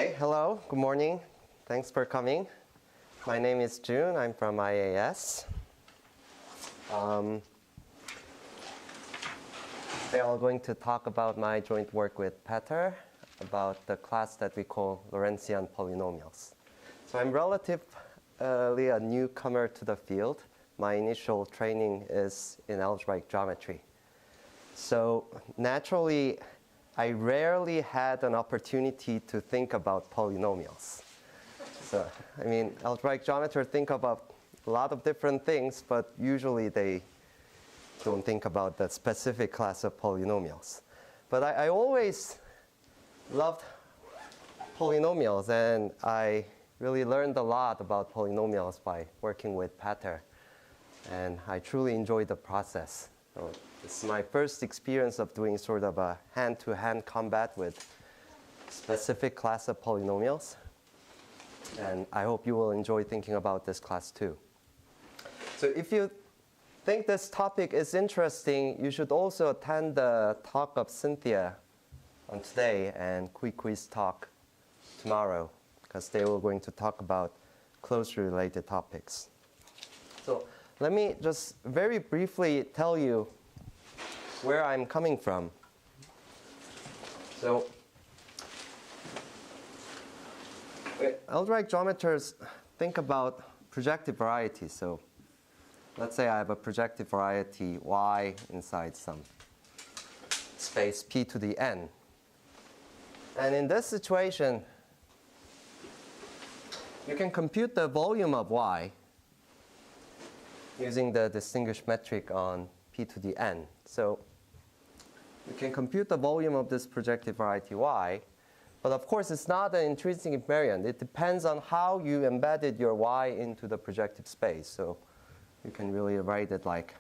Okay, hello, good morning. Thanks for coming. My name is Jun. I'm from IAS. Today I'm going to talk about my joint work with Peter about the class that we call Lorentzian polynomials. So I'm relatively a newcomer to the field. My initial training is in algebraic geometry. So naturally, I rarely had an opportunity to think about polynomials. So, I mean, algebraic geometry think about a lot of different things, but usually they don't think about the specific class of polynomials. But I always loved polynomials, and I really learned a lot about polynomials by working with Peter. And I truly enjoyed the process. So this is my first experience of doing sort of a hand-to-hand combat with specific class of polynomials. And I hope you will enjoy thinking about this class too. So if you think this topic is interesting, you should also attend the talk of Cynthia on today and quiz talk tomorrow, because they were going to talk about closely related topics. So let me just very briefly tell you where I'm coming from. So algebraic geometers think about projective varieties. So let's say I have a projective variety y inside some space p to the n. And in this situation, you can compute the volume of y using the distinguished metric on p to the n. So you can compute the volume of this projective variety y, but of course it's not an intrinsic invariant. It depends on how you embedded your y into the projective space. So you can really write it like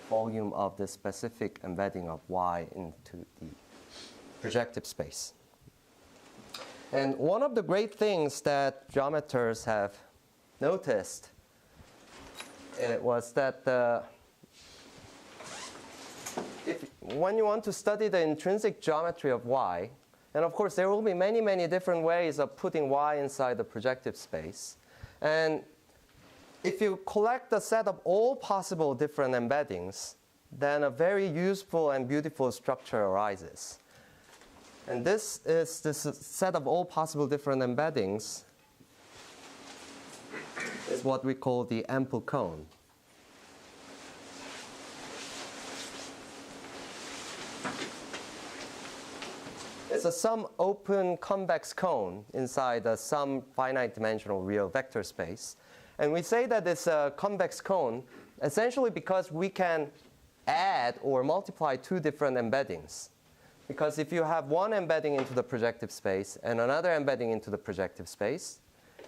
volume of the specific embedding of y into the projective space. And one of the great things that geometers have noticed was that when you want to study the intrinsic geometry of y, and of course there will be many, many different ways of putting y inside the projective space. And if you collect a set of all possible different embeddings, then a very useful and beautiful structure arises. And this set of all possible different embeddings is what we call the ample cone. It's a some open convex cone inside a some finite dimensional real vector space. And we say that it's a convex cone essentially because we can add or multiply two different embeddings. Because if you have one embedding into the projective space and another embedding into the projective space,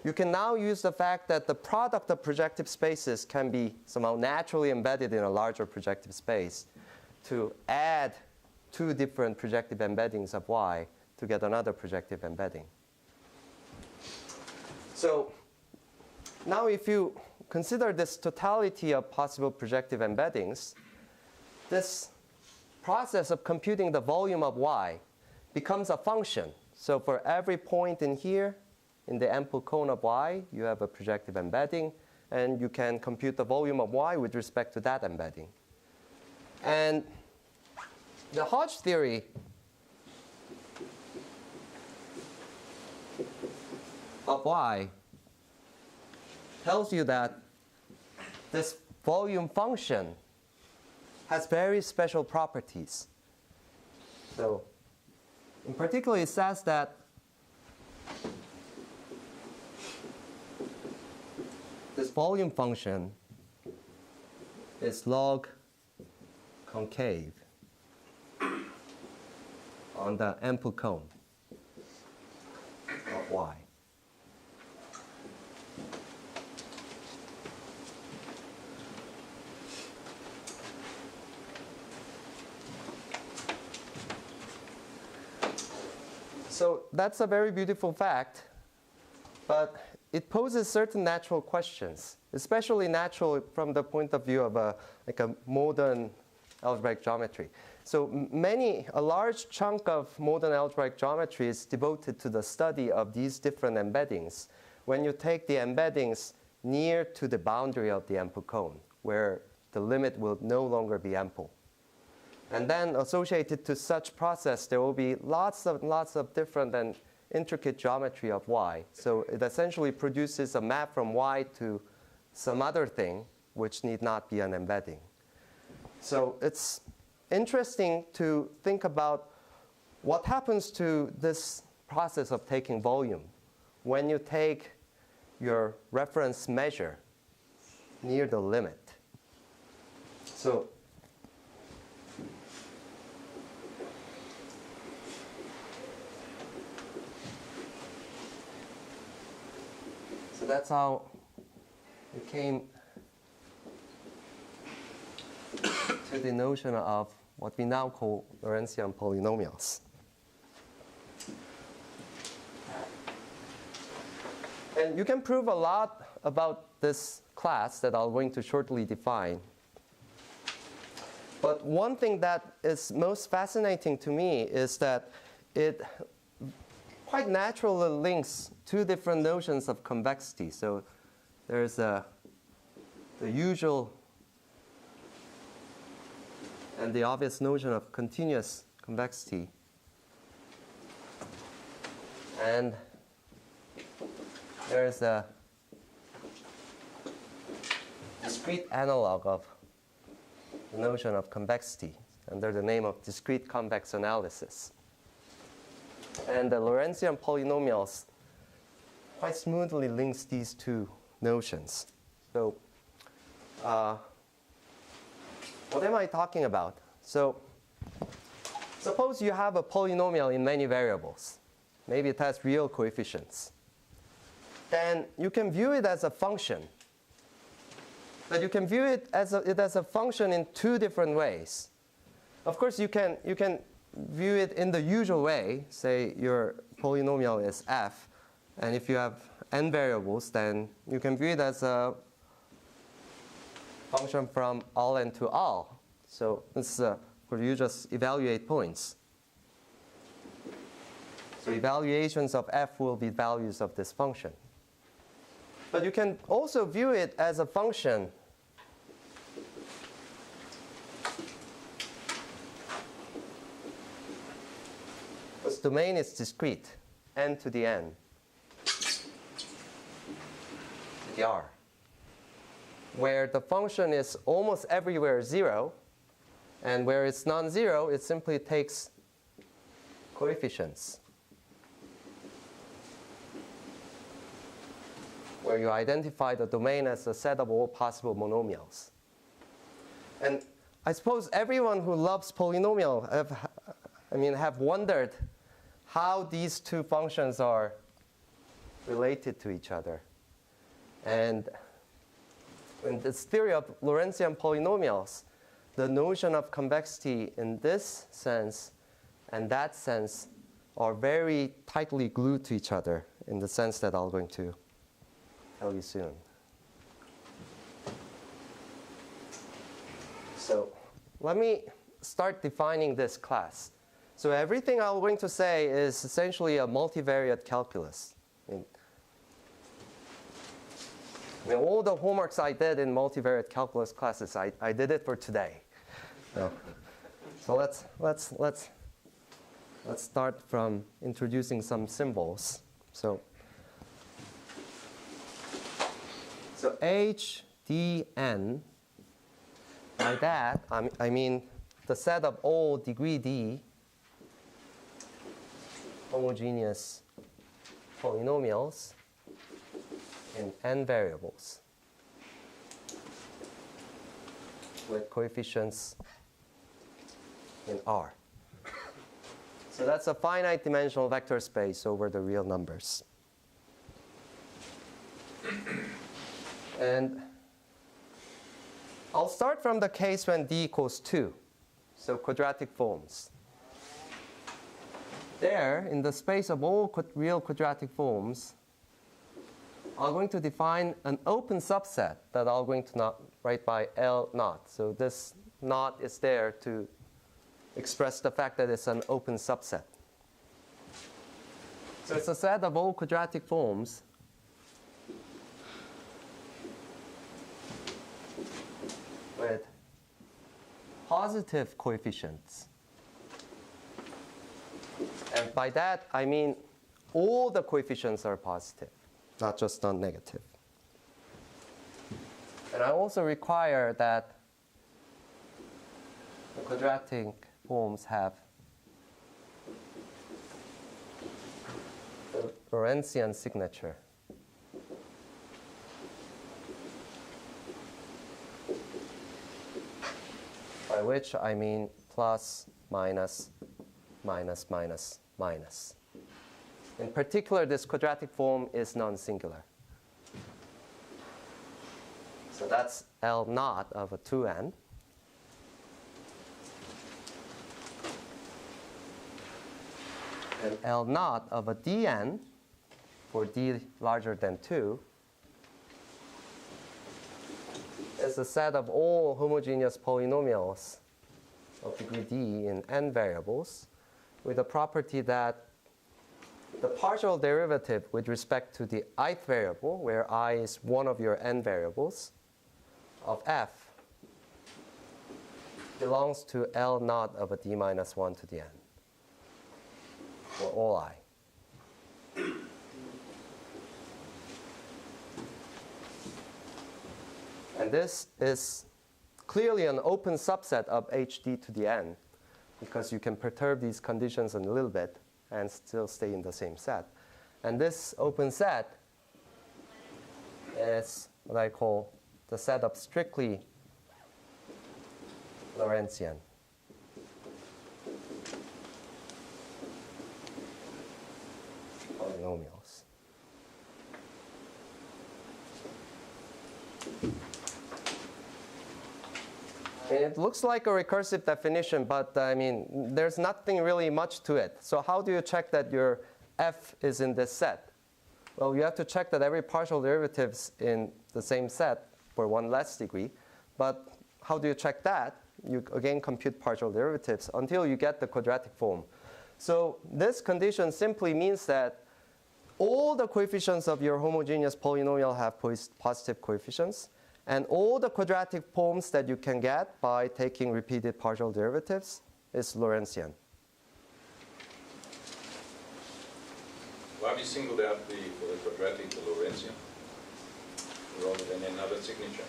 you can now use the fact that the product of projective spaces can be somehow naturally embedded in a larger projective space to add two different projective embeddings of y to get another projective embedding. So now if you consider this totality of possible projective embeddings, this process of computing the volume of y becomes a function. So for every point in here, in the ample cone of y, you have a projective embedding, and you can compute the volume of y with respect to that embedding. And the Hodge theory of y tells you that this volume function has very special properties. So in particular, it says that this volume function is log concave on the ample cone of y. So that's a very beautiful fact, but it poses certain natural questions, especially natural from the point of view of a modern algebraic geometry. So a large chunk of modern algebraic geometry is devoted to the study of these different embeddings. When you take the embeddings near to the boundary of the ample cone, where the limit will no longer be ample. And then associated to such process, there will be lots of different and intricate geometry of y. So it essentially produces a map from y to some other thing, which need not be an embedding. So it's interesting to think about what happens to this process of taking volume when you take your reference measure near the limit. So that's how we came to the notion of what we now call Lorentzian polynomials. And you can prove a lot about this class that I'm going to shortly define. But one thing that is most fascinating to me is that it quite naturally links two different notions of convexity. So there's the usual and the obvious notion of continuous convexity. And there is a discrete analog of the notion of convexity under the name of discrete convex analysis. And the Lorentzian polynomials quite smoothly links these two notions. So what am I talking about? So suppose you have a polynomial in many variables. Maybe it has real coefficients. Then you can view it as a function. But you can view it as a function in two different ways. Of course, you can view it in the usual way. Say your polynomial is f. And if you have n variables, then you can view it as a function from all n to all. So this is where you just evaluate points. So evaluations of f will be values of this function. But you can also view it as a function whose domain is discrete, n to the n, to the r, where the function is almost everywhere 0, and where it's non-zero, it simply takes coefficients, where you identify the domain as a set of all possible monomials. And I suppose everyone who loves polynomial have wondered how these two functions are related to each other. And in this theory of Lorentzian polynomials, the notion of convexity in this sense and that sense are very tightly glued to each other in the sense that I'm going to tell you soon. So let me start defining this class. So everything I'm going to say is essentially a multivariate calculus. All the homeworks I did in multivariate calculus classes, I did it for today. So let's start from introducing some symbols. So H, D, N. By that, I mean the set of all degree D homogeneous polynomials in n variables with coefficients in R. So that's a finite dimensional vector space over the real numbers. And I'll start from the case when D equals 2, so quadratic forms. There, in the space of all real quadratic forms, I'm going to define an open subset that I'm going to write by L naught. So this naught is there to express the fact that it's an open subset. So it's a set of all quadratic forms with positive coefficients. And by that, I mean all the coefficients are positive, not just non-negative. And I also require that the quadratic forms have the Lorentzian signature. By which I mean plus, minus, minus, minus, minus. In particular, this quadratic form is non-singular. So that's L naught of a 2n. And L naught of a dn for d larger than 2 is a set of all homogeneous polynomials of degree d in n variables with the property that the partial derivative with respect to the ith variable, where I is one of your n variables, of f belongs to L naught of a d minus 1 to the n for all I. And this is clearly an open subset of hd to the n, because you can perturb these conditions a little bit and still stay in the same set. And this open set is what I call the set of strictly Lorentzian. Polynomials. It looks like a recursive definition, but I mean, there's nothing really much to it. So how do you check that your f is in this set? Well, you have to check that every partial derivative's in the same set for one less degree. But how do you check that? You again compute partial derivatives until you get the quadratic form. So this condition simply means that all the coefficients of your homogeneous polynomial have positive coefficients. And all the quadratic forms that you can get by taking repeated partial derivatives is Lorentzian. Why have you singled out for the quadratic the Lorentzian rather than another signature?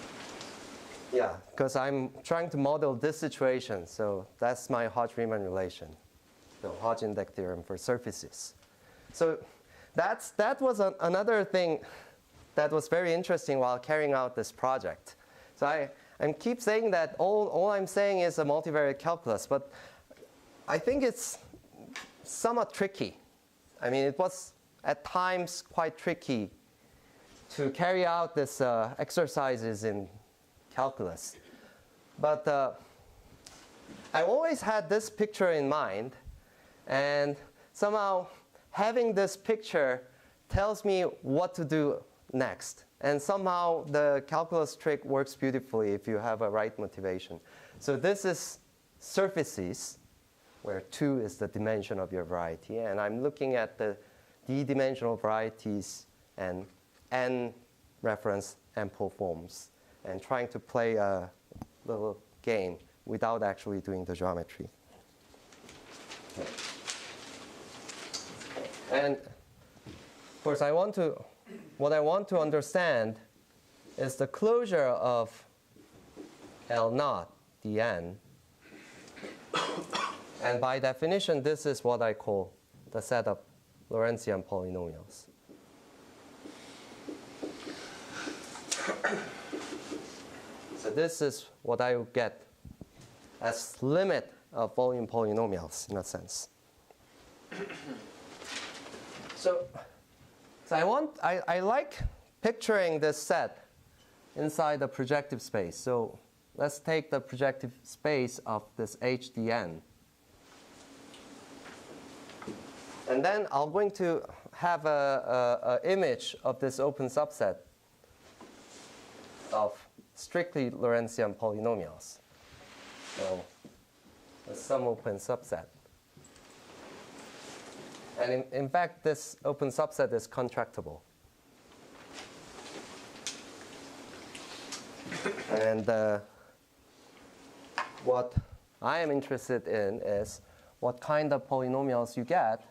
Yeah, because I'm trying to model this situation. So that's my Hodge-Riemann relation, the Hodge-Index theorem for surfaces. So that was another thing that was very interesting while carrying out this project. So I keep saying that all I'm saying is a multivariate calculus, but I think it's somewhat tricky. I mean, it was at times quite tricky to carry out this exercises in calculus. But I always had this picture in mind, and somehow having this picture tells me what to do next. And somehow the calculus trick works beautifully if you have a right motivation. So this is surfaces, where 2 is the dimension of your variety. And I'm looking at the d-dimensional varieties and n reference ample forms and trying to play a little game without actually doing the geometry. And of course, what I want to understand is the closure of L naught dn. And by definition, this is what I call the set of Lorentzian polynomials. So this is what I would get as limit of volume polynomials in a sense. So I like picturing this set inside the projective space. So let's take the projective space of this HDN. And then I'm going to have an image of this open subset of strictly Lorentzian polynomials. So some open subset. And in fact, this open subset is contractible. And what I am interested in is what kind of polynomials you get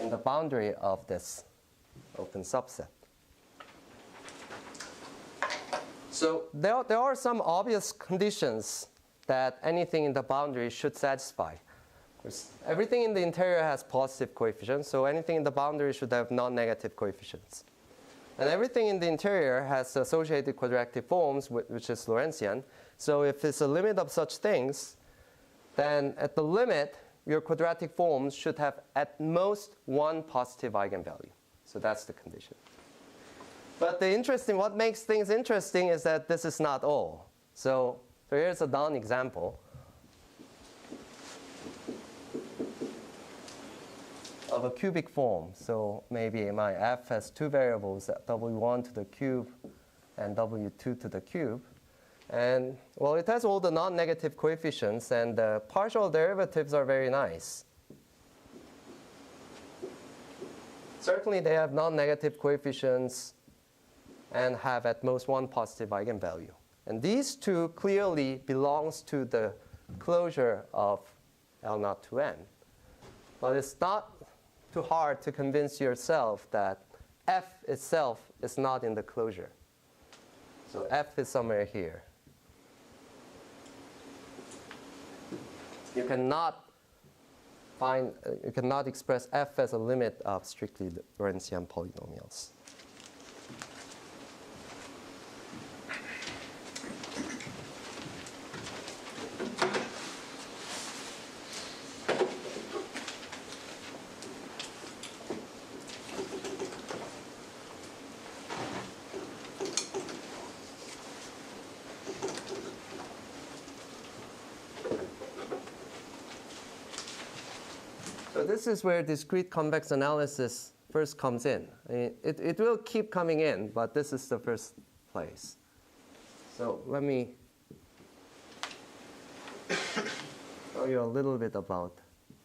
in the boundary of this open subset. So there are some obvious conditions that anything in the boundary should satisfy. Everything in the interior has positive coefficients, so anything in the boundary should have non-negative coefficients. And everything in the interior has associated quadratic forms, which is Lorentzian. So if it's a limit of such things, then at the limit, your quadratic forms should have at most one positive eigenvalue. So that's the condition. But what makes things interesting is that this is not all. So here's a non-example of a cubic form. So maybe my f has two variables, w1 to the cube and w2 to the cube. And well, it has all the non-negative coefficients, and the partial derivatives are very nice. Certainly they have non-negative coefficients and have at most one positive eigenvalue. And these two clearly belongs to the closure of L0 to n. But it's not too hard to convince yourself that f itself is not in the closure. So f is somewhere here. You cannot express f as a limit of strictly Lorentzian polynomials. So this is where discrete convex analysis first comes in. It will keep coming in, but this is the first place. So let me show you a little bit about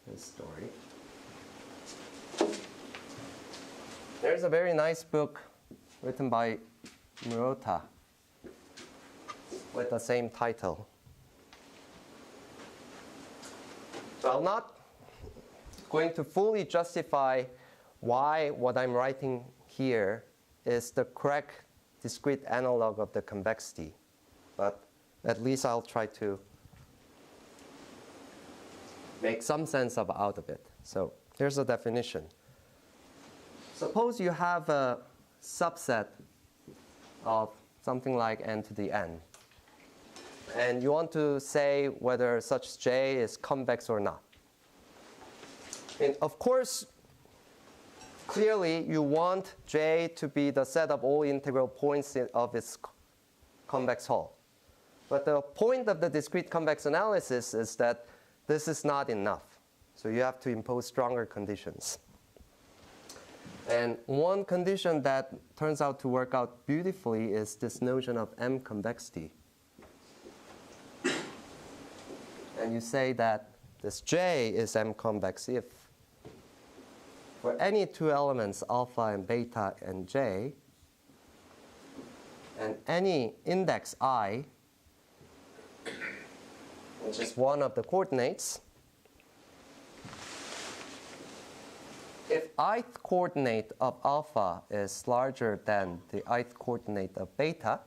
this story. There's a very nice book written by Murota with the same title. So I'm not going to fully justify why what I'm writing here is the correct discrete analog of the convexity. But at least I'll try to make some sense out of it. So here's a definition. Suppose you have a subset of something like n to the n. And you want to say whether such J is convex or not. And of course, clearly you want J to be the set of all integral points of its convex hull. But the point of the discrete convex analysis is that this is not enough. So you have to impose stronger conditions. And one condition that turns out to work out beautifully is this notion of M convexity. And you say that this J is M convex if for any two elements, alpha and beta and j, and any index I, which is one of the coordinates, if ith coordinate of alpha is larger than the ith coordinate of beta,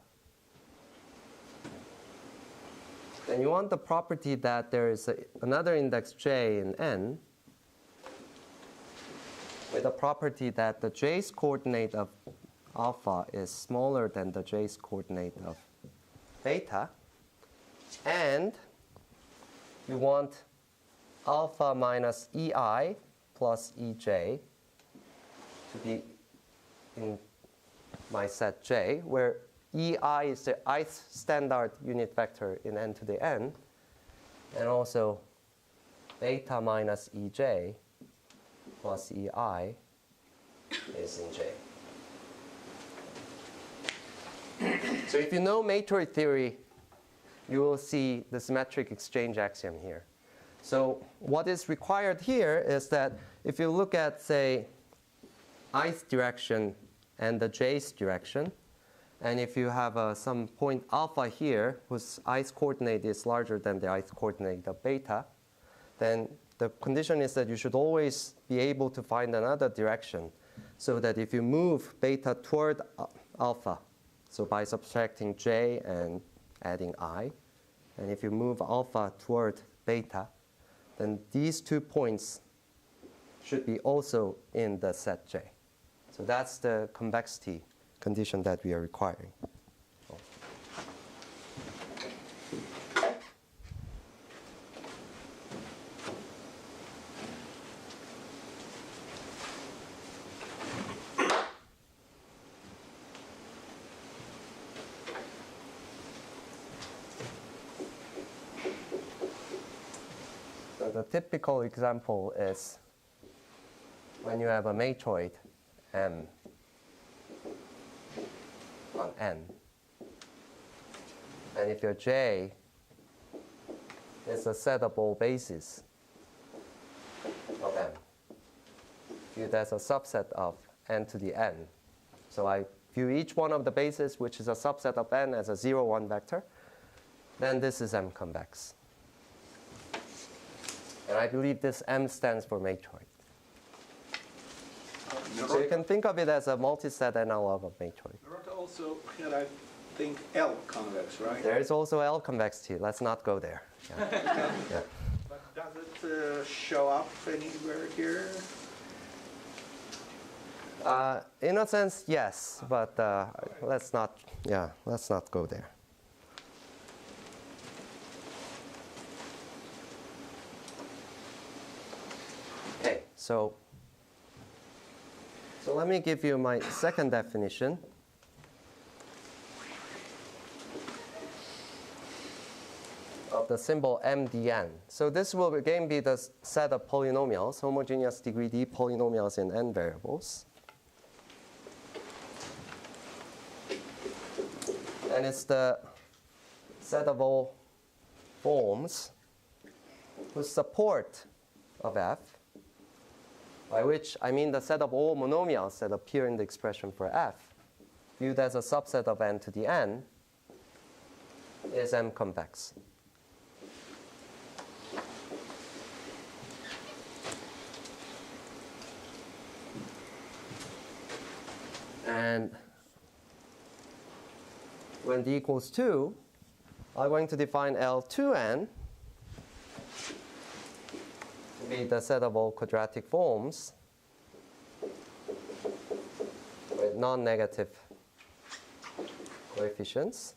then you want the property that there is another index j in n with a property that the j's coordinate of alpha is smaller than the j's coordinate of beta, and you want alpha minus ei plus ej to be in my set J, where ei is the ith standard unit vector in n to the n, and also beta minus ej plus ei is in J. So if you know matroid theory, you will see the symmetric exchange axiom here. So what is required here is that if you look at, say, ith direction and the jth direction, and if you have some point alpha here whose ith coordinate is larger than the ith coordinate of beta, then the condition is that you should always be able to find another direction, so that if you move beta toward alpha, so by subtracting j and adding I, and if you move alpha toward beta, then these 2 points should be also in the set J. So that's the convexity condition that we are requiring. So the typical example is when you have a matroid M on N. And if your J is a set of all bases of M, viewed as a subset of N to the N. So I view each one of the bases, which is a subset of N, as a 0, 1 vector. Then this is M convex. And I believe this M stands for matroid. So you can think of it as a multiset analog of matroid. There are also, here I think, L convex, right? There is also L convexity. Let's not go there. Yeah. Yeah. But does it show up anywhere here? In a sense, yes, but let's not go there. Okay, so let me give you my second definition. Of the symbol MDN. So this will again be the set of polynomials, homogeneous degree D polynomials in n variables. And it's the set of all forms whose support of f, by which I mean the set of all monomials that appear in the expression for f, viewed as a subset of n to the n, is M convex. And when d equals 2, I'm going to define L2n to be the set of all quadratic forms with non-negative coefficients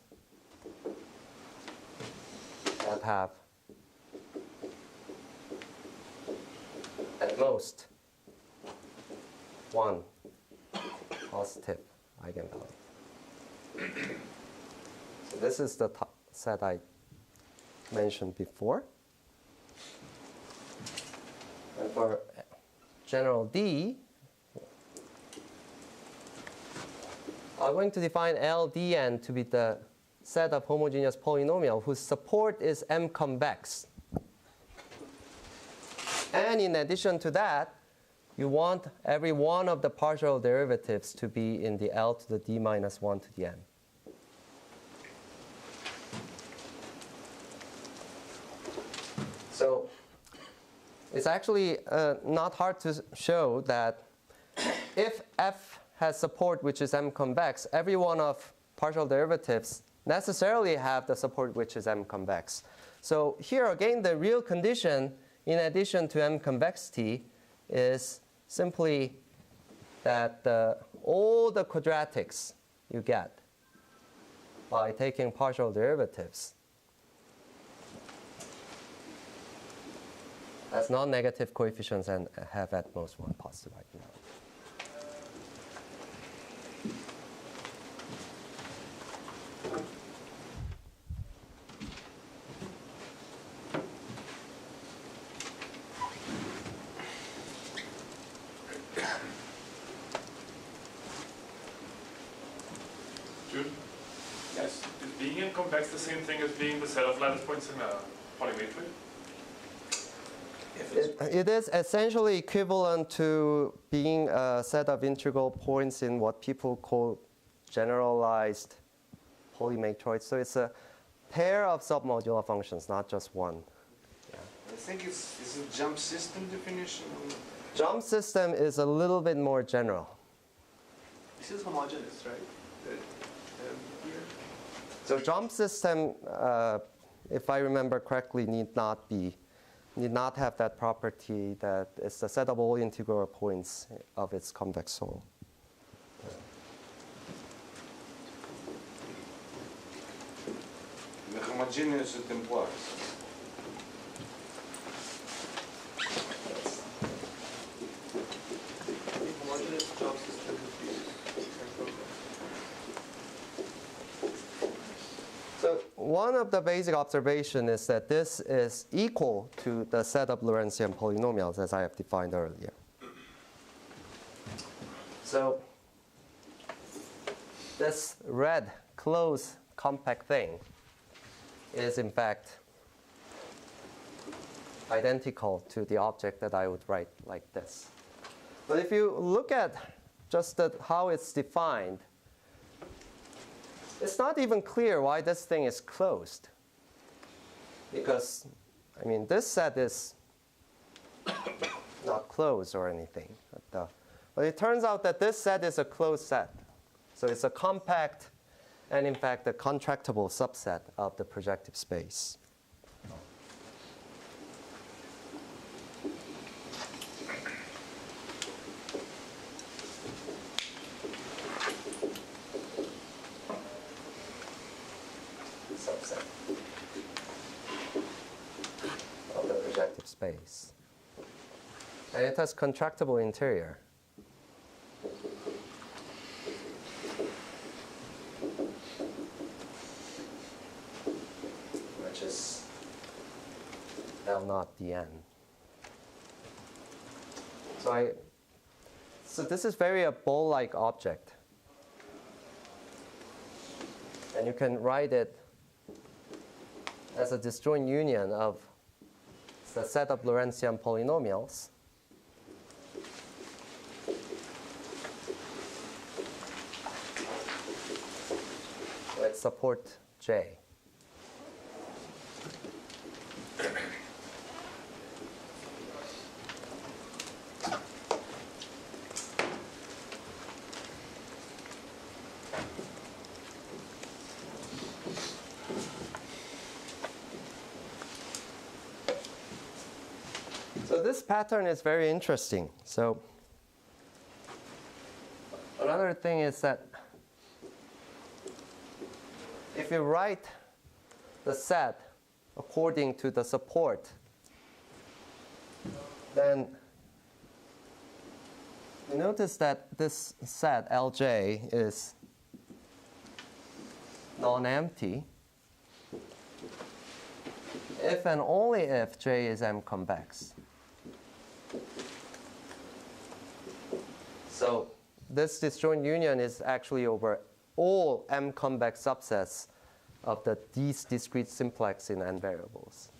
that have at most one positive eigenvalue. So this is the set I mentioned before. And for general D, I'm going to define LDN to be the set of homogeneous polynomial whose support is M convex. And in addition to that, you want every one of the partial derivatives to be in the L to the D minus 1 to the N. So it's actually not hard to show that if f has support which is M convex, every one of partial derivatives necessarily have the support which is M convex. So here again, the real condition in addition to M convexity is simply that all the quadratics you get by taking partial derivatives as non-negative coefficients and have at most one positive eigenvalue. Yes, is being in convex convex the same thing as being the set of lattice points in a polymatrix? It is essentially equivalent to being a set of integral points in what people call generalized polymatroids. So it's a pair of submodular functions, not just one. I think it's a jump system definition. Jump system is a little bit more general. This is homogeneous, right? Here. So jump system, if I remember correctly, need not have that property that it's the set of all integral points of its convex sole. The homogeneous it implies. Homogeneous jump system would be So one of the basic observations is that this is equal to the set of Lorentzian polynomials as I have defined earlier. So this red closed compact thing is in fact identical to the object that I would write like this. But if you look at just how it's defined, it's not even clear why this thing is closed. Because, I mean, this set is not closed or anything. But it turns out that this set is a closed set. So it's a compact and, in fact, a contractible subset of the projective space. Subset of the projective space. And it has contractible interior. Which is L naught dn. So this is very a ball-like object. And you can write it as a disjoint union of the set of Lorentzian polynomials that support J. So this pattern is very interesting. So another thing is that if you write the set according to the support, then you notice that this set Lj is non-empty if and only if J is M convex. So this disjoint union is actually over all M convex subsets of these discrete simplex in n variables.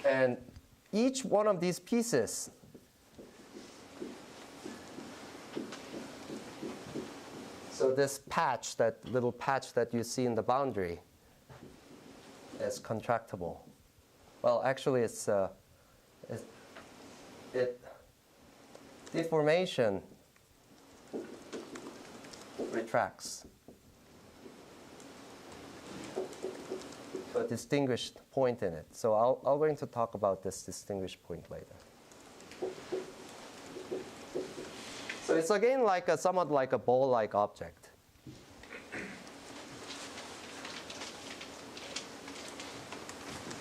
And each one of these pieces so this patch, that little patch that you see in the boundary, is contractible. Well, actually, deformation retracts to a distinguished point in it. So I'm going to talk about this distinguished point later. So it's again like somewhat like a ball-like object.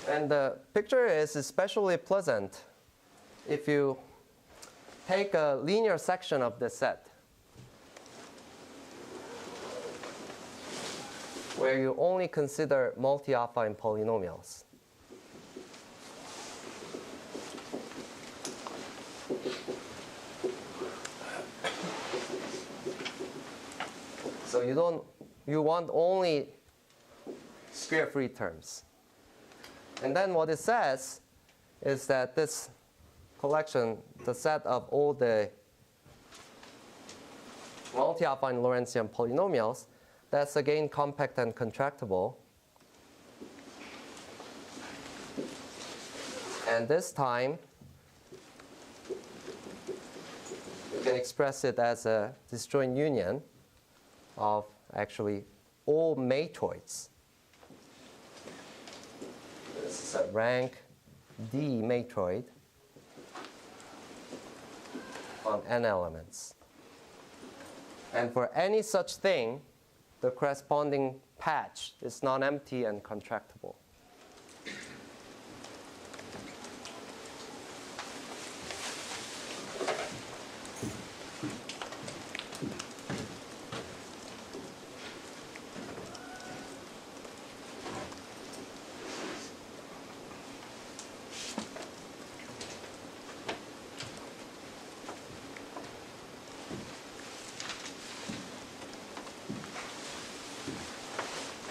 And the picture is especially pleasant if you take a linear section of the set where you only consider multi-affine polynomials. So you don't you want only square-free terms. And then what it says is that this collection, the set of all the multi-affine Lorentzian polynomials, that's again compact and contractible. And this time, you can express it as a disjoint union of actually all matroids. This is a rank D matroid on n elements. And for any such thing, the corresponding patch is non-empty and contractible.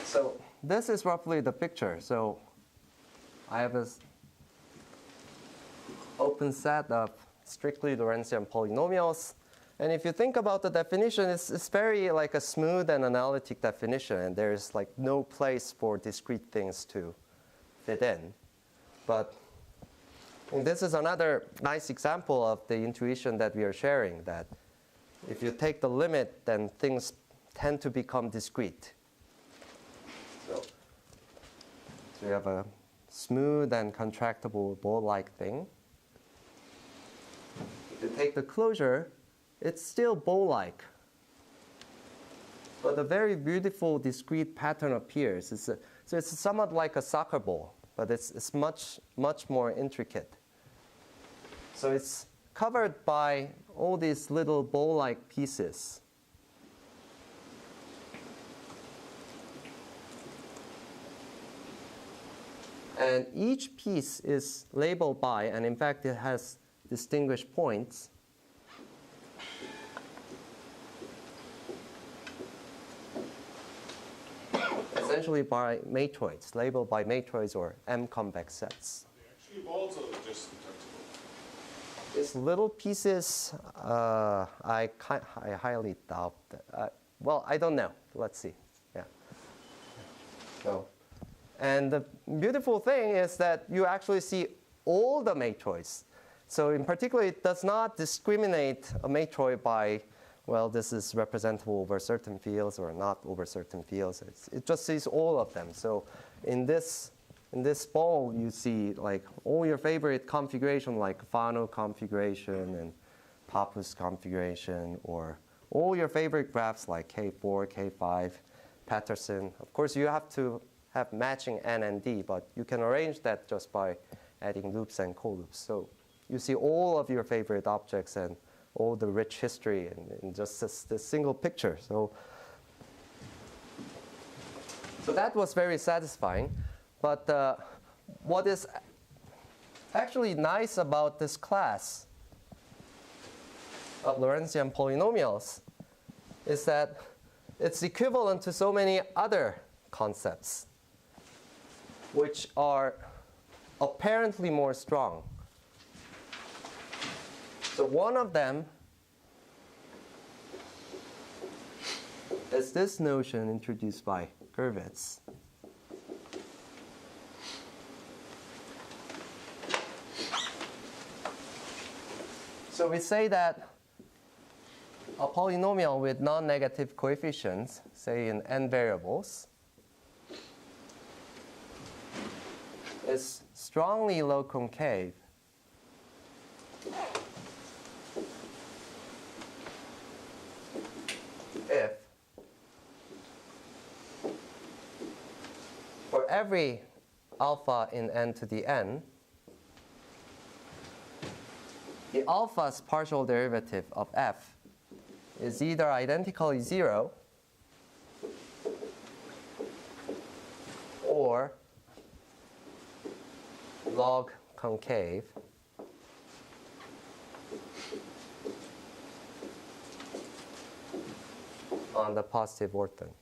So this is roughly the picture. So I have this open set of strictly Lorentzian polynomials. And if you think about the definition, it's very like a smooth and analytic definition. And there's like no place for discrete things to fit in. But this is another nice example of the intuition that we are sharing, that if you take the limit, then things tend to become discrete. So we have a smooth and contractible ball-like thing. If you take the closure, it's still ball-like. But a very beautiful discrete pattern appears. So it's somewhat like a soccer ball, but it's much, much more intricate. So it's covered by all these little ball-like pieces. And each piece is labeled by, and in fact it has distinguished points. Essentially by matroids, labeled by matroids or M-convex sets. Are they actually balls or just contractible? These little pieces, I highly doubt that. Well, I don't know. Let's see. Yeah. So. And the beautiful thing is that you actually see all the matroids. So in particular, it does not discriminate a matroid by, well, this is representable over certain fields or not over certain fields. It just sees all of them. So in this ball, you see like all your favorite configuration, like Fano configuration and Pappus configuration, or all your favorite graphs like K4, K5, Patterson. Of course, you have to have matching n and d, but you can arrange that just by adding loops and co-loops. So you see all of your favorite objects and all the rich history in just this single picture. So that was very satisfying. But what is actually nice about this class of Lorentzian polynomials is that it's equivalent to so many other concepts, which are apparently more strong. So one of them is this notion introduced by Hurwitz. So we say that a polynomial with non-negative coefficients, say in n variables, is strongly low concave if for every alpha in n to the n, the alpha's partial derivative of f is either identically 0 or log concave on the positive orthant.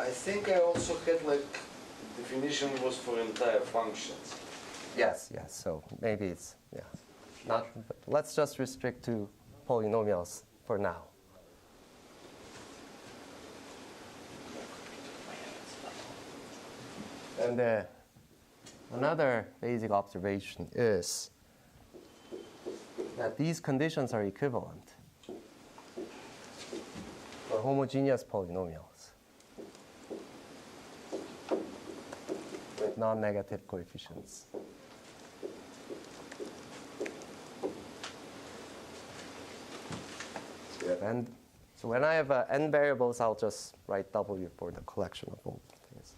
I think I also had like definition was for entire functions. Yes, yes. So maybe it's, yeah. Not, but let's just restrict to polynomials for now. And another basic observation is that these conditions are equivalent for homogeneous polynomials with non-negative coefficients. So when I have n variables, I'll just write W for the collection of all things.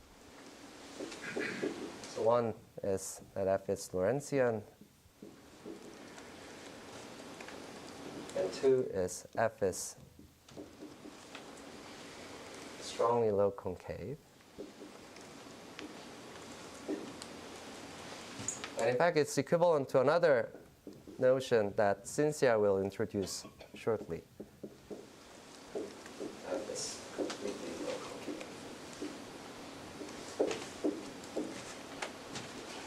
So one is that f is Lorentzian, and two is f is strongly low concave. And in fact, it's equivalent to another notion that Cynthia will introduce shortly. F is completely low concave.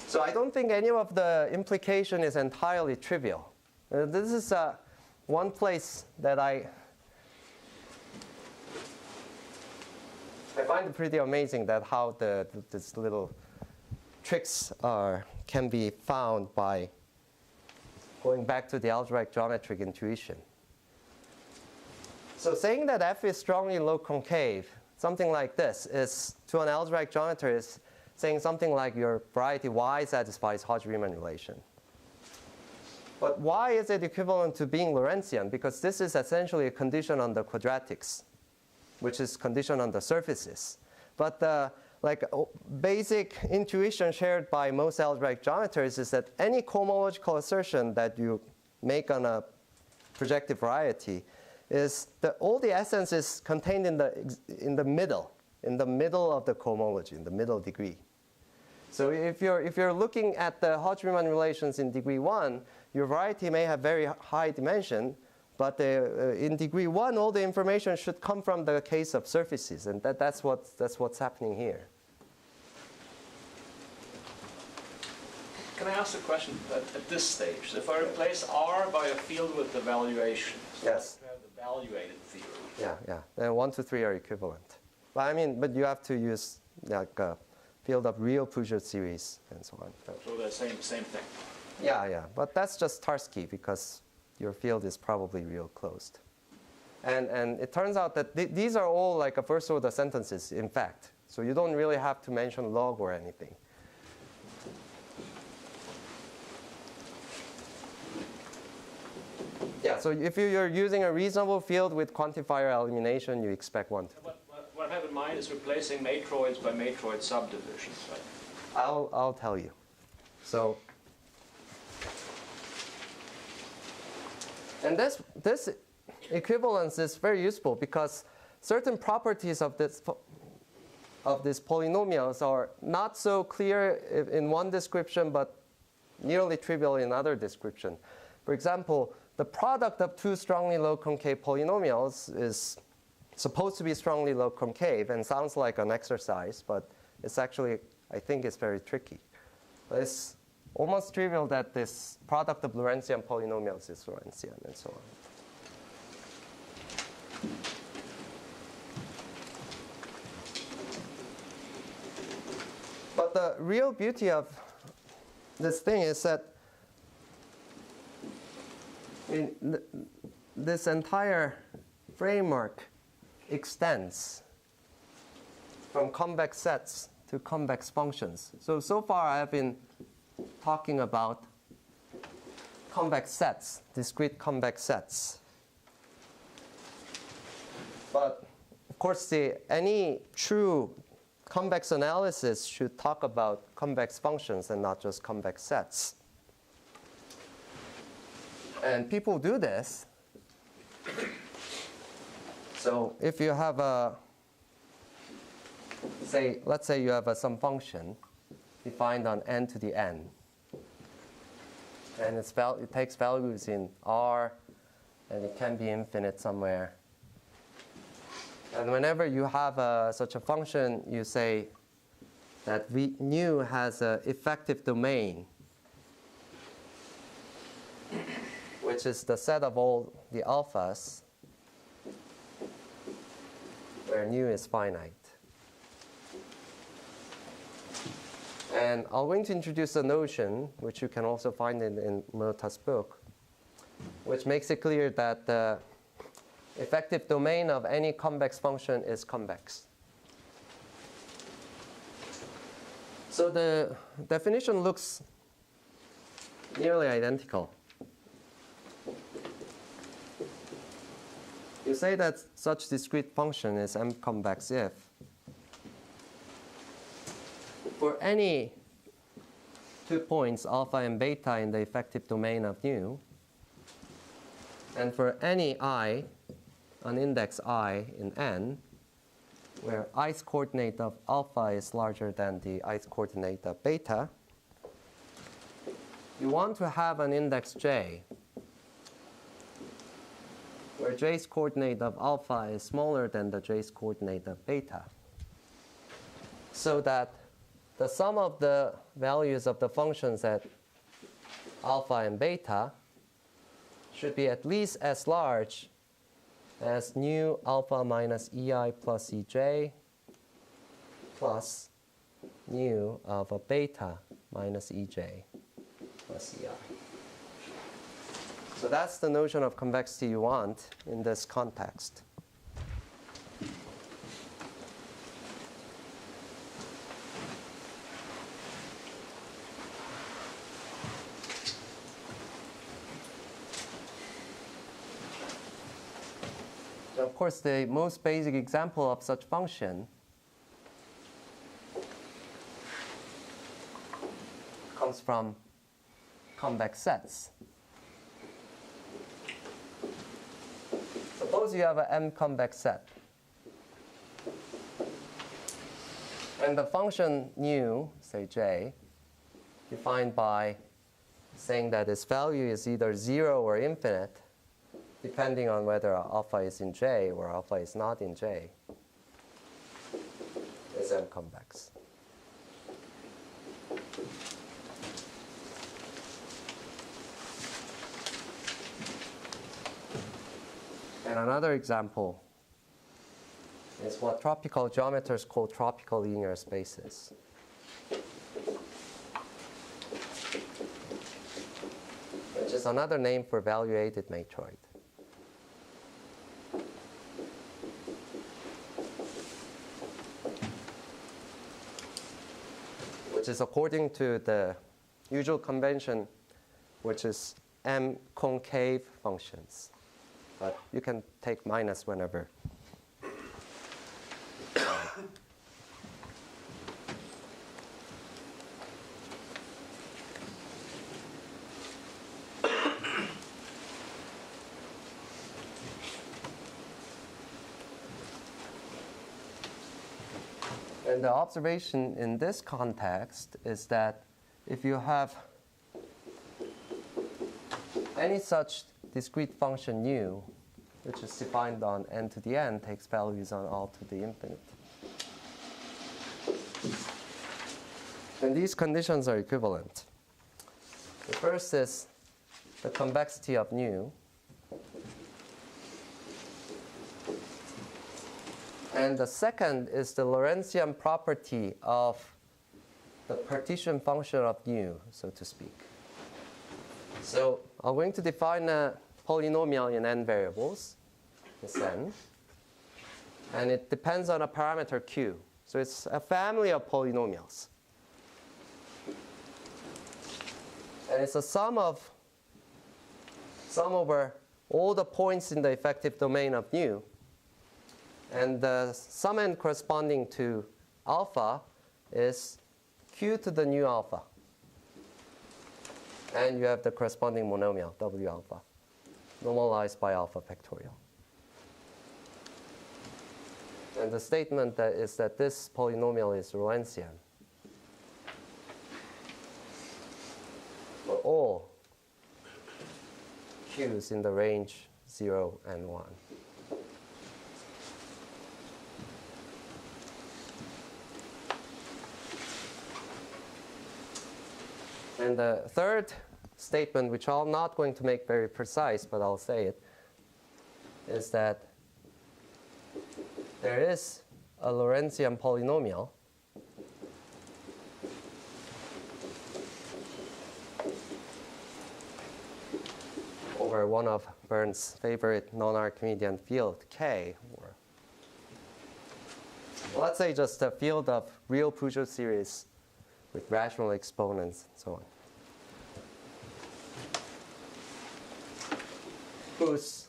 So I don't think any of the implication is entirely trivial. This is one place that I find it pretty amazing that how this little tricks can be found by going back to the algebraic geometric intuition. So saying that f is strongly low concave, something like this, is to an algebraic geometer is saying something like your variety y satisfies Hodge-Riemann relation. But why is it equivalent to being Lorentzian? Because this is essentially a condition on the quadratics, which is condition on the surfaces. But the basic intuition shared by most algebraic geometers is that any cohomological assertion that you make on a projective variety is that all the essence is contained in the middle of the cohomology, in the middle degree. So if you're looking at the Hodge-Riemann relations in degree 1, your variety may have very high dimension, but in degree 1, all the information should come from the case of surfaces, and that's what's happening here. Can I ask a question at this stage? If I replace R by a field with evaluation, so Yes. I have the evaluated theory. Yeah. Then 1 to 3 are equivalent. But you have to use like a field of real Puget series and so on. So they're same thing. Yeah. But that's just Tarski because your field is probably real closed. And it turns out that these are all like a first order sentences, in fact. So you don't really have to mention log or anything. Yeah, so if you're using a reasonable field with quantifier elimination, you expect 1 to. What I have in mind is replacing matroids by matroid subdivisions, right? I'll tell you. So, and this equivalence is very useful because certain properties of these polynomials are not so clear in one description, but nearly trivial in other description. For example, the product of two strongly low concave polynomials is supposed to be strongly low concave and sounds like an exercise, but it's actually, I think it's very tricky. But it's almost trivial that this product of Lorentzian polynomials is Lorentzian and so on. But the real beauty of this thing is that this entire framework extends from convex sets to convex functions. So far I have been talking about convex sets, discrete convex sets. But of course, any true convex analysis should talk about convex functions and not just convex sets. And people do this. So if you have let's say you have some function defined on n to the n, and it takes values in R, and it can be infinite somewhere. And whenever you have such a function, you say that nu has an effective domain, which is the set of all the alphas where nu is finite. And I'm going to introduce a notion, which you can also find in Murta's book, which makes it clear that the effective domain of any convex function is convex. So the definition looks nearly identical. You say that such discrete function is M-convex if for any 2 points, alpha and beta, in the effective domain of nu, and for any I, an index I in N, where ith coordinate of alpha is larger than the ith coordinate of beta, you want to have an index J where J's coordinate of alpha is smaller than the J's coordinate of beta, so that the sum of the values of the functions at alpha and beta should be at least as large as nu alpha minus EI plus EJ plus nu alpha beta minus EJ plus EI. So that's the notion of convexity you want in this context. Of course, the most basic example of such function comes from convex sets. Suppose you have an M convex set, and the function nu, say j, defined by saying that its value is either 0 or infinite, depending on whether alpha is in J or alpha is not in J, is M convex. And another example is what tropical geometers call tropical linear spaces. Which is another name for valuated matroid. Which is according to the usual convention, which is M concave functions. But you can take minus whenever. And the observation in this context is that if you have any such discrete function nu, which is defined on n to the n, takes values on all to the infinite. And these conditions are equivalent. The first is the convexity of nu. And the second is the Lorentzian property of the partition function of nu, so to speak. So I'm going to define a polynomial in n variables, this n, and it depends on a parameter q. So it's a family of polynomials. And it's a sum over all the points in the effective domain of nu. And the sum n corresponding to alpha is q to the nu alpha. And you have the corresponding monomial, w alpha, normalized by alpha factorial. And the statement is that this polynomial is Lorentzian for all q's in the range 0 and 1. And the third statement, which I'm not going to make very precise, but I'll say it, is that there is a Lorentzian polynomial over one of Bernd's favorite non-Archimedean field, K, or let's say just a field of real Puget series with rational exponents and so on, whose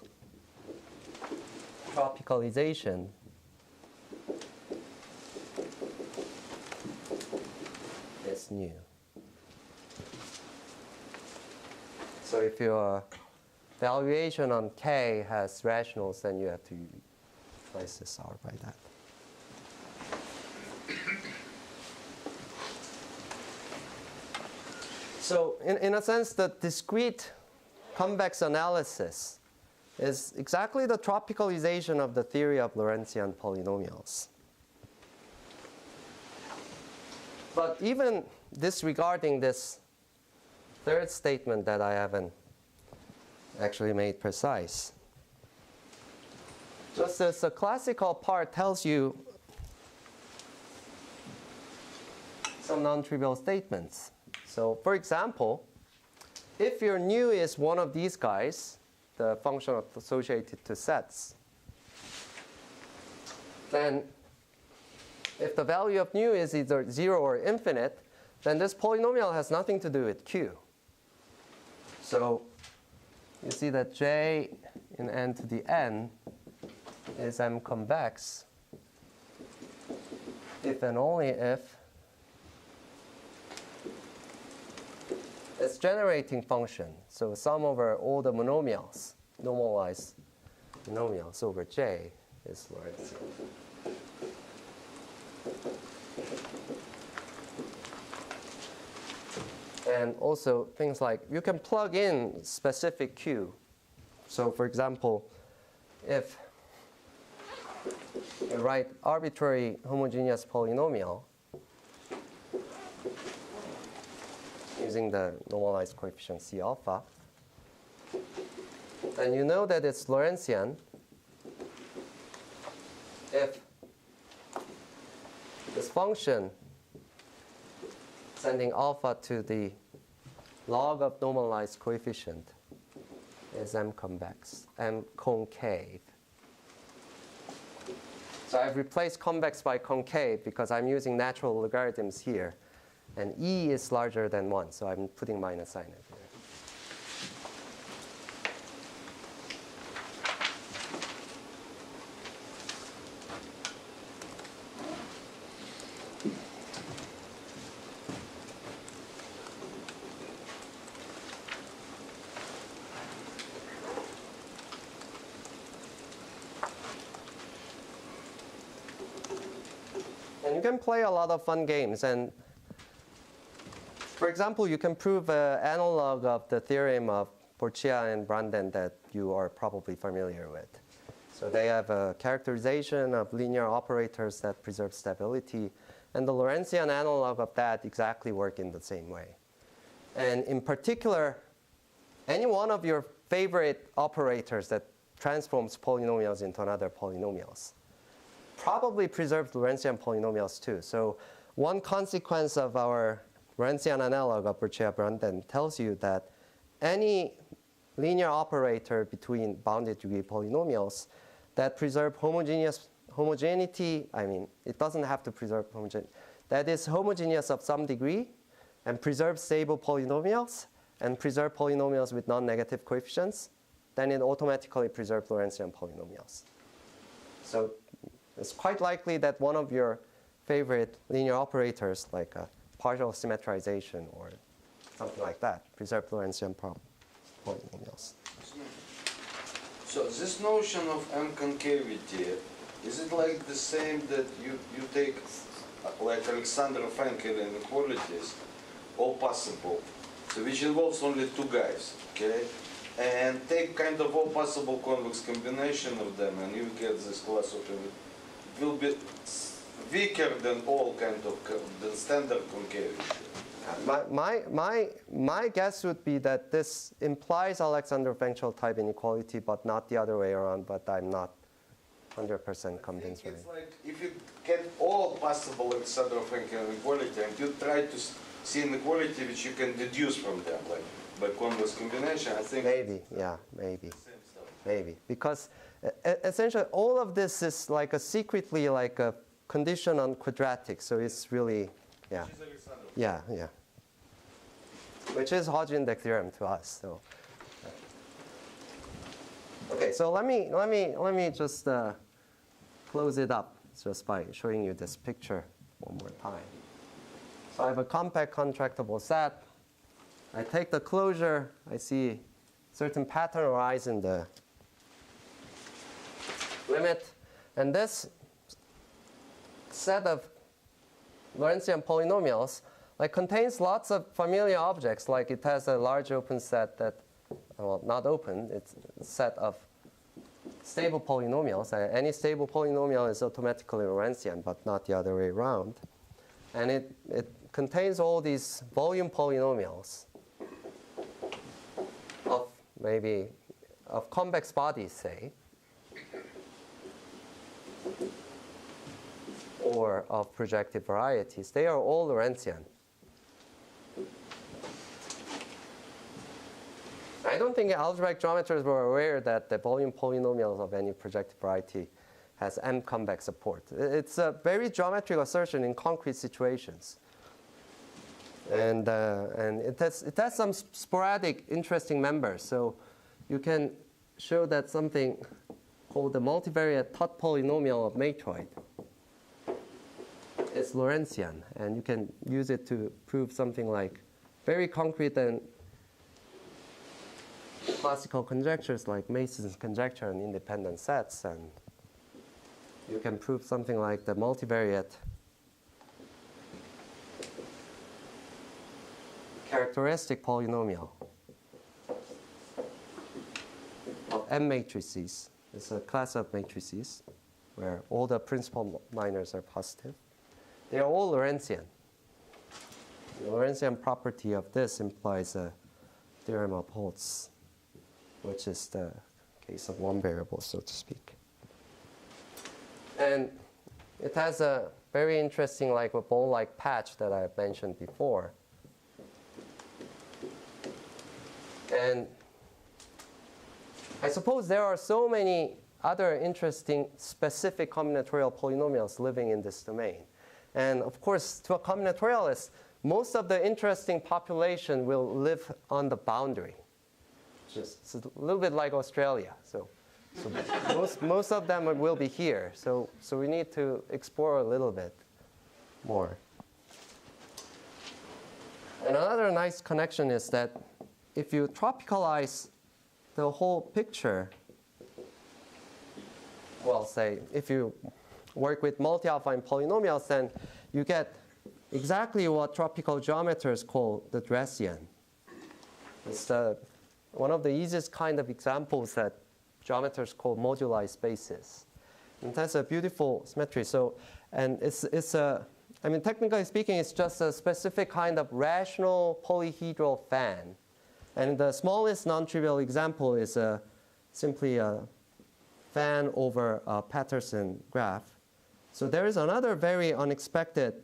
tropicalization is new. So if your valuation on K has rationals, then you have to replace this R by that. So in a sense, the discrete convex analysis is exactly the tropicalization of the theory of Lorentzian polynomials. But even disregarding this third statement that I haven't actually made precise, just as the classical part tells you some non-trivial statements. So for example, if your nu is one of these guys, the function associated to sets, then if the value of nu is either 0 or infinite, then this polynomial has nothing to do with Q. So you see that J in n to the n is M convex if and only if its generating function, so sum over all the monomials, normalized monomials over J, is Lorentzian. And also things like you can plug in specific Q. So for example, if you write arbitrary homogeneous polynomial using the normalized coefficient C alpha, then you know that it's Lorentzian if this function sending alpha to the log of normalized coefficient is M convex, M concave. So I've replaced convex by concave because I'm using natural logarithms here. And E is larger than 1, so I'm putting minus sign here. And you can play a lot of fun games. And for example, you can prove an analog of the theorem of Borchia and Branden that you are probably familiar with. So they have a characterization of linear operators that preserve stability. And the Lorentzian analog of that exactly work in the same way. And in particular, any one of your favorite operators that transforms polynomials into another polynomials probably preserves Lorentzian polynomials too. So one consequence of our Lorentzian analog of Borchia-Branden tells you that any linear operator between bounded degree polynomials that preserve homogeneity, I mean, it doesn't have to preserve homogeneity, that is homogeneous of some degree and preserve stable polynomials and preserve polynomials with non-negative coefficients, then it automatically preserves Lorentzian polynomials. So it's quite likely that one of your favorite linear operators, like a partial symmetrization or something like that, preserve Lorentzian polynomials. So this notion of M concavity, is it like the same that you take, like Alexander Frenkel in inequalities, all possible, so which involves only two guys, okay? And take kind of all possible convex combination of them, and you get this class of it will be weaker than all kind of the standard concave issue. My guess would be that this implies Alexander-Wechsel type inequality, but not the other way around. But I'm not 100% convinced. It's like if you get all possible Alexander-Wechsel inequality and you try to see inequality which you can deduce from them, like by converse combination, I think. Maybe, yeah, maybe. Maybe. Because essentially all of this is like a secretly like a condition on quadratic. So it's really, yeah. Yeah, yeah. Which is Hodge-index theorem to us. So. Okay, so let me just close it up just by showing you this picture one more time. So I have a compact contractible set. I take the closure. I see certain pattern arise in the limit. And this set of Lorentzian polynomials like contains lots of familiar objects. Like it has a large open set that, well, not open. It's a set of stable polynomials. Any stable polynomial is automatically Lorentzian, but not the other way around. And it contains all these volume polynomials of maybe of convex bodies, say, or of projective varieties. They are all Lorentzian. I don't think algebraic geometers were aware that the volume polynomials of any projective variety has M convex support. It's a very geometric assertion in concrete situations. And it has some sporadic interesting members. So you can show that something called the multivariate Tott polynomial of matroid is Lorentzian. And you can use it to prove something like very concrete and classical conjectures like Mason's conjecture and independent sets. And you can prove something like the multivariate characteristic polynomial of M matrices. It's a class of matrices where all the principal minors are positive. They are all Lorentzian. The Lorentzian property of this implies a theorem of Holtz, which is the case of one variable, so to speak. And it has a very interesting, like a ball-like patch that I mentioned before. And I suppose there are so many other interesting specific combinatorial polynomials living in this domain. And of course, to a combinatorialist, most of the interesting population will live on the boundary. It's a little bit like Australia. So most of them will be here. So we need to explore a little bit more. And another nice connection is that if you tropicalize the whole picture, well, say, if you work with multi-affine polynomials, then you get exactly what tropical geometers call the Dressian. It's one of the easiest kind of examples that geometers call moduli spaces. And that's a beautiful symmetry. So, and I mean, technically speaking, it's just a specific kind of rational polyhedral fan. And the smallest non-trivial example is simply a fan over a Patterson graph. So there is another very unexpected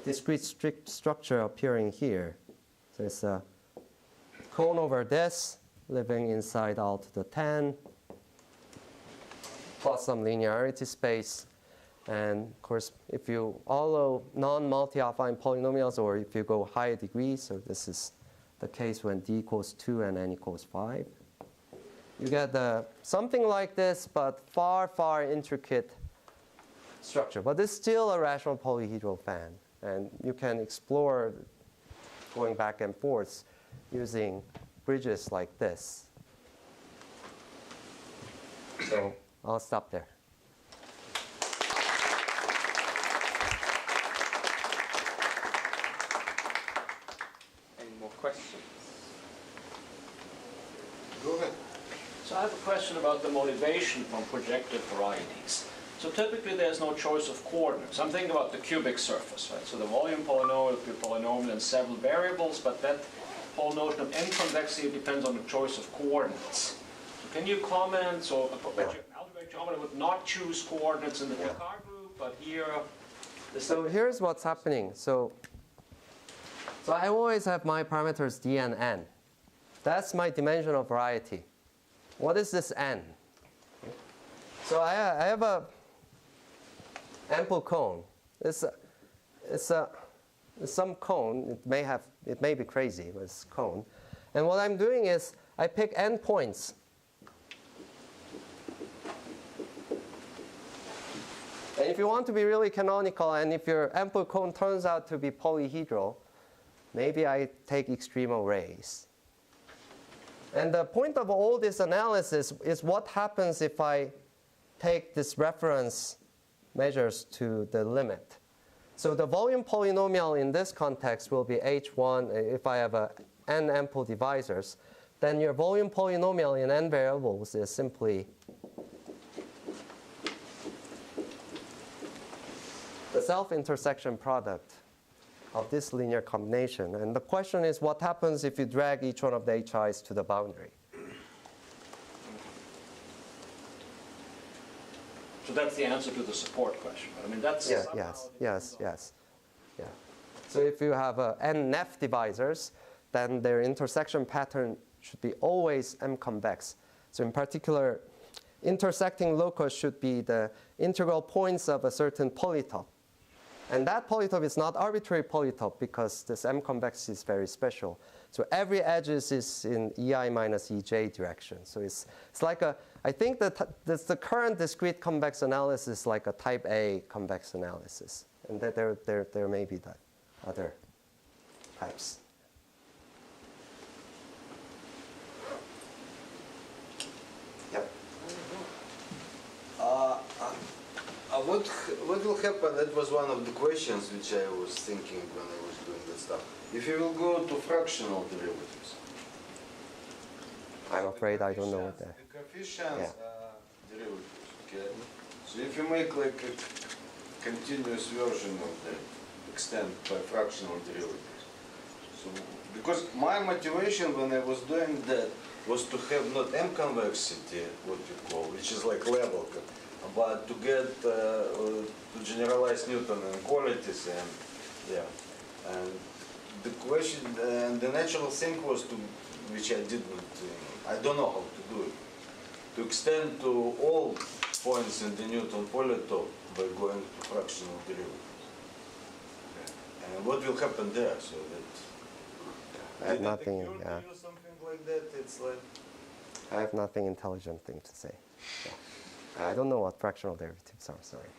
discrete strict structure appearing here. So it's a cone over this, living inside out to the 10, plus some linearity space. And of course, if you allow non-multi-affine polynomials, or if you go higher degree, so this is the case when d equals 2 and n equals 5, you get something like this, but far, far intricate structure. But it's still a rational polyhedral fan. And you can explore going back and forth using bridges like this. So I'll stop there. Any more questions? Go ahead. So I have a question about the motivation from projective varieties. So typically there's no choice of coordinates. I'm thinking about the cubic surface, right? So the volume polynomial will be a polynomial in several variables, but that whole notion of n convexity depends on the choice of coordinates. So can you comment? So algebraic geometry would not choose coordinates in the Picard group, but here. So here's what's happening. So I always have my parameters d and n. That's my dimensional variety. What is this n? So I have a ample cone. It's some cone. It may be crazy, but it's cone. And what I'm doing is I pick n points. And if you want to be really canonical, and if your ample cone turns out to be polyhedral, maybe I take extremal rays. And the point of all this analysis is what happens if I take this reference measures to the limit. So the volume polynomial in this context will be h1. If I have n ample divisors, then your volume polynomial in n variables is simply the self-intersection product of this linear combination. And the question is, what happens if you drag each one of the hi's to the boundary? So that's the answer to the support question. I mean, that's Yes. Yeah. So if you have n nef divisors, then their intersection pattern should be always m convex. So in particular, intersecting locus should be the integral points of a certain polytope. And that polytope is not arbitrary polytope because this m convex is very special. So every edge is in ei minus ej direction. So it's like I think that the current discrete convex analysis is like a type A convex analysis. And that there may be that other types. Yep. What will happen? That was one of the questions which I was thinking when I was doing that stuff. If you will go to fractional derivatives. I'm afraid I don't know what that. The coefficients derivatives. Okay. So if you make like a continuous version of the extent by fractional derivatives. So because my motivation when I was doing that was to have not m convexity, what you call, which is like level, but to get to generalize Newton inequalities and the question and the natural thing was to, which I didn't, I don't know how to do it, to extend to all points in the Newton polytope by going to fractional derivatives. And what will happen there? So that I have nothing. Yeah. Something like that. It's like I have nothing intelligent thing to say. Yeah. I don't know what fractional derivatives are. Sorry.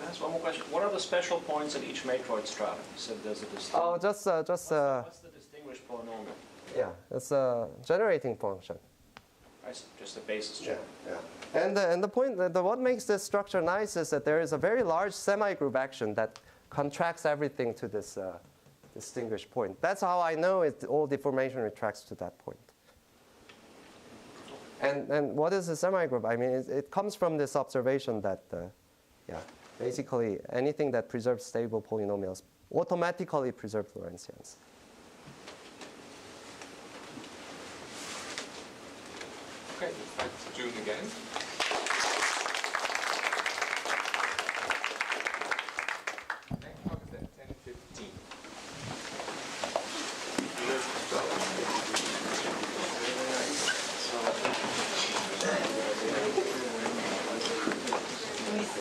That's one more question. What are the special points in each matroid stratum? You said there's a distinct. Oh, just what's the distinguished polynomial? Yeah, it's a generating function. I see. Just a basis check. Yeah. And the point, what makes this structure nice is that there is a very large semi-group action that contracts everything to this distinguished point. That's how I know all deformation retracts to that point. And what is a semi-group? I mean, it comes from this observation that, basically anything that preserves stable polynomials automatically preserves Lorentzians. Okay, thanks, June again.